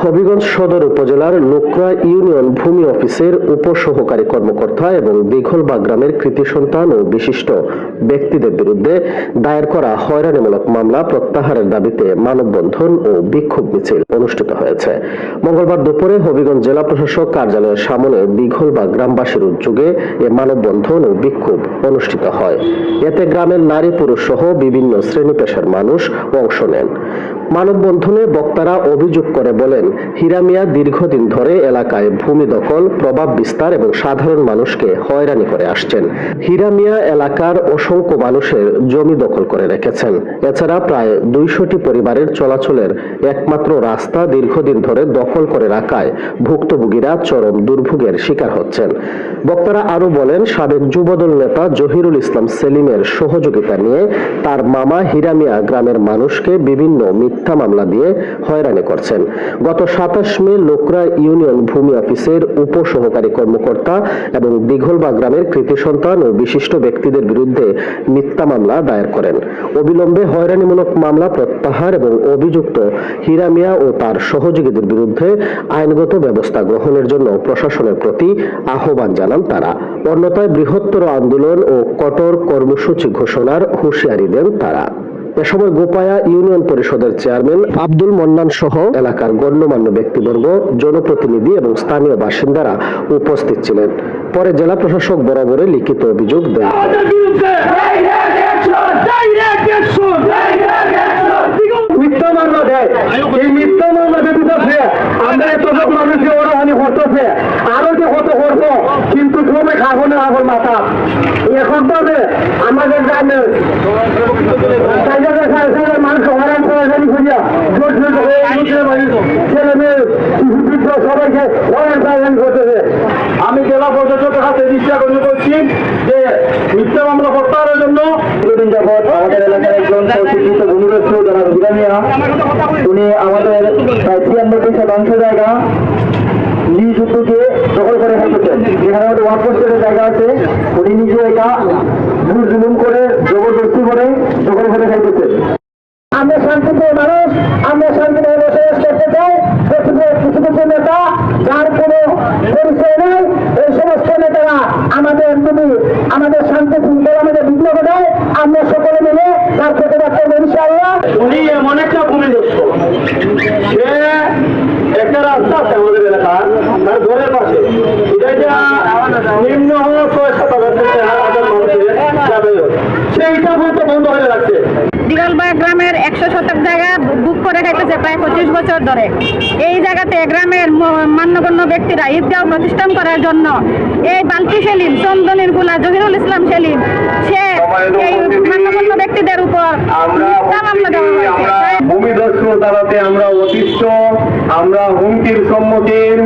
হবিগঞ্জ সদর উপজেলার লোকরা ইউনিয়ন ভূমি অফিসের উপসহকারী কর্মকর্তা এবং দিঘলবা গ্রামের কৃতি সন্তান ও বিশিষ্ট ব্যক্তিদের বিরুদ্ধে দায়ের করা হয়রানিমূলক মামলা প্রত্যাহারের দাবিতে মানববন্ধন ও বিক্ষোভ মিছিল অনুষ্ঠিত হয়েছে। মঙ্গলবার দুপুরে হবিগঞ্জ জেলা প্রশাসক কার্যালয়ের সামনে দিঘলবা গ্রামবাসীর উদ্যোগে এ মানববন্ধন ও বিক্ষোভ অনুষ্ঠিত হয়। এতে গ্রামের নারী পুরুষ সহ বিভিন্ন শ্রেণী পেশার মানুষ অংশ নেন। মানববন্ধনে বক্তারা অভিযোগ করে বলেন, হীরা মিয়া দীর্ঘদিন ধরে এলাকায় ভূমি দখল, প্রভাব বিস্তার এবং সাধারণ মানুষকে হয়রানি করে আসছেন। হীরা মিয়া এলাকার অসংখ্য মানুষের জমি দখল করে রেখেছেন। এছাড়া প্রায় 200টি পরিবারের চলাচলের একমাত্র রাস্তা দীর্ঘদিন ধরে দখল করে রাখায় ভুক্তভোগীরা চরম দুর্ভোগের শিকার হচ্ছেন। বক্তারা আরো বলেন, সাবেক যুবদল নেতা জহিরুল ইসলাম সেলিমের সহযোগিতা নিয়ে তার মামা হীরা মিয়া গ্রামের মানুষকে বিভিন্ন মিথ্যা মামলা দিয়ে হয়রানি করছেন। গত 27 মে লোকরা ইউনিয়ন ভূমি অফিসের উপসহকারী কর্মকর্তা এবং দিঘলবা গ্রামের কৃতি সন্তান ও বিশিষ্ট ব্যক্তিদের বিরুদ্ধে মিথ্যা মামলা দায়ের করেন। অবিলম্বে হয়রানিমূলক মামলা প্রত্যাহার এবং অভিযুক্ত হীরা মিয়া ও তার সহযোগীদের বিরুদ্ধে আইনগত ব্যবস্থা গ্রহণের জন্য প্রশাসনের প্রতি আহ্বান জানান তারা। অন্যথায় বৃহত্তর আন্দোলন ও কঠোর কর্মসূচি ঘোষণার হুঁশিয়ারি দেন তারা। এ সময় গোপায়া ইউনিয়ন পরিষদের চেয়ারম্যান আব্দুল মন্নান সহ এলাকার গণ্যমান্য ব্যক্তিবর্গ, জনপ্রতিনিধি এবং স্থানীয় বাসিন্দারা উপস্থিত ছিলেন। পরে জেলা প্রশাসক বরাবরে লিখিত অভিযোগ দেন। মিথ্যা মামলা দেয়, এই মিথ্যা মামলা দিতেছে, আমরা এত সব মানুষকে ওরাহানি করতেছে, আরো যে কত করবো, কিন্তু সবাই খাবো না এখন মাথা। এখন তবে আমাদের গ্রামের মানুষ হরান করাজানি খুঁজিয়া ছেলে মেয়ে সবাইকে হরান করাজানি করতেছে। আমি জেলা প্রশাসকের হাতে দৃষ্টি আকর্ষণ করছি যে মিথ্যা মামলা প্রত্যাহারের জন্য দুদিন যাবৎ আমাদের এলাকার একজন প্রশিক্ষিত ভূমিদস্যু যারা হীরা মিয়া, উনি আমাদের প্রায় 93% জায়গা নিজ উদ্যোগে দখল করে রেখেছেন। যেখানে আমাদের ওয়ান পোস্টের জায়গা আছে, উনি নিজে একা জুলুম করে জবরদস্তি করে দখল করে রেখেছেন। আমরা শান্তিপ্রিয় মানুষ, আমরা শান্তিভাবে বসবাস করতে চাই। কিছু কিছু নেতা যার কোনো পরিচয় নেই, এই সমস্ত নেতারা আমাদের আমাদের শান্তি শৃঙ্খলা আমাদের বিপ্লব দেয়। আমরা সকলে মিলে তার প্রতিবাদ করবো ইনশাআল্লাহ। উনি এমন একটা ভূমিদস্যু, সে একটা রাস্তা আছে আমাদের এলাকার, তার ঘরের পাশে, নিম্ন 6-7 মানুষের যাবে, সেইটা বলতে বন্ধ হয়ে যাচ্ছে। দিঘলবা গ্রামের 100 শতক জায়গা বুক করে খাইতেছে প্রায় 25 বছর ধরে। এই জায়গাতে গ্রামের মান্যগণ্য ব্যক্তিরা ঈদগাহ প্রতিষ্ঠান করার জন্য এই বালতি সেলিম, চন্দনের ফুলা, জহিরুল ইসলাম সেলিম, সে এই মান্যগণ্য ব্যক্তিদের উপর মিথ্যা মামলা দেওয়া হয়েছে। ভূমিদস্যু তারাতে আমরা অতিষ্ঠ, আমরা হুমকির সম্মুখীন,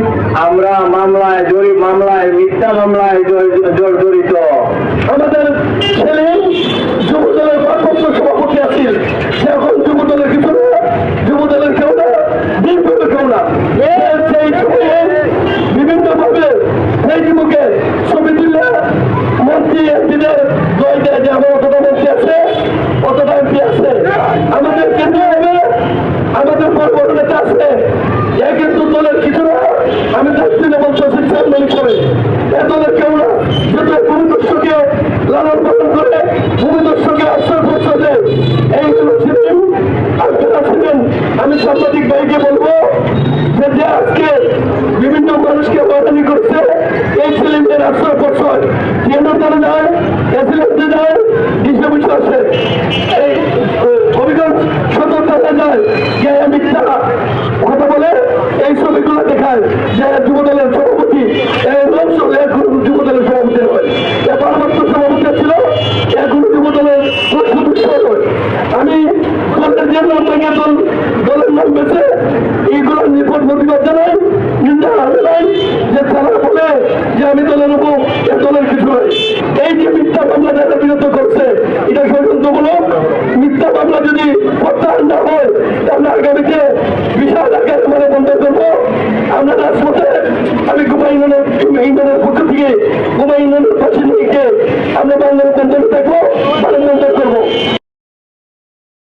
আমরা মামলায় মিথ্যা মামলায় জড়িত। আমাদের ছেলে যুবদলের ভারপ্রাপ্ত সভাপতি আছেন, সে এখন যুবদলের কিছু না, যুবদলের কেউ না, বিএনপির কেউ না। সেই সময়ে বিভিন্ন ভাবে ফেসবুকে ছবি তুলে মন্ত্রী এমপিদের জয় দেয় যে আমার অতটা মন্ত্রী আছে, অতটা এমপি আছে, আমাদের কেন্দ্রীয় হবে, আমাদের বড় নেতা আছে। এ কিন্তু দলের কিছু না, আমি তৃণমূল চেয়ারম্যান করে এ দলের কেউ না। কিন্তু ভূমিদস্যুকে লালন পালন করে, ভূমিদস্যুকে আশ্রয় করছে, এইগুলো ছিলেন আপনারা ছিলেন। আমি সাংবাদিক ভাইকে বলবো যে আজকে বিভিন্ন মানুষকে হয়রানি করছে, এই ছেলেমেয়ের আশ্রয় করছে, কেন্দ্র দলে যায়, এসিলেন্টে যায়, হিসেবে আসে, এই হবিগঞ্জ সদর থানায় যায়, যে মিথ্যা কথা বলে এই ছবিগুলো দেখায় যে যুবদলের সভাপতি, যুবদলের সভাপতি নয়, এ পরবর্তী সভাপতি ছিল, এগুলো যুবদলের সদস্য নয়। আমি দলের যে নাম থেকে দলের নাম বেছে এইগুলোর নিকট প্রতিবাদ জানাই, নিন্দা জানাই যে তারা বলে যে আমি দলের উপর, এ দলের কিছু নয়। এই যে মিথ্যা মামলা যারা বিরত করছে, এটা ষড়যন্ত্রমূলক। মিথ্যা মামলা যদি প্রত্যাহার না হয়, তাহলে আগামীতে বিশাল আকারে মানে বন্ধ করবো। আমরা রাজপথে, আমি ইউনিয়নের পক্ষ থেকে ইউনিয়নের পাশে নিয়ে আমরা বাংলার বন্ধনে থাকবো।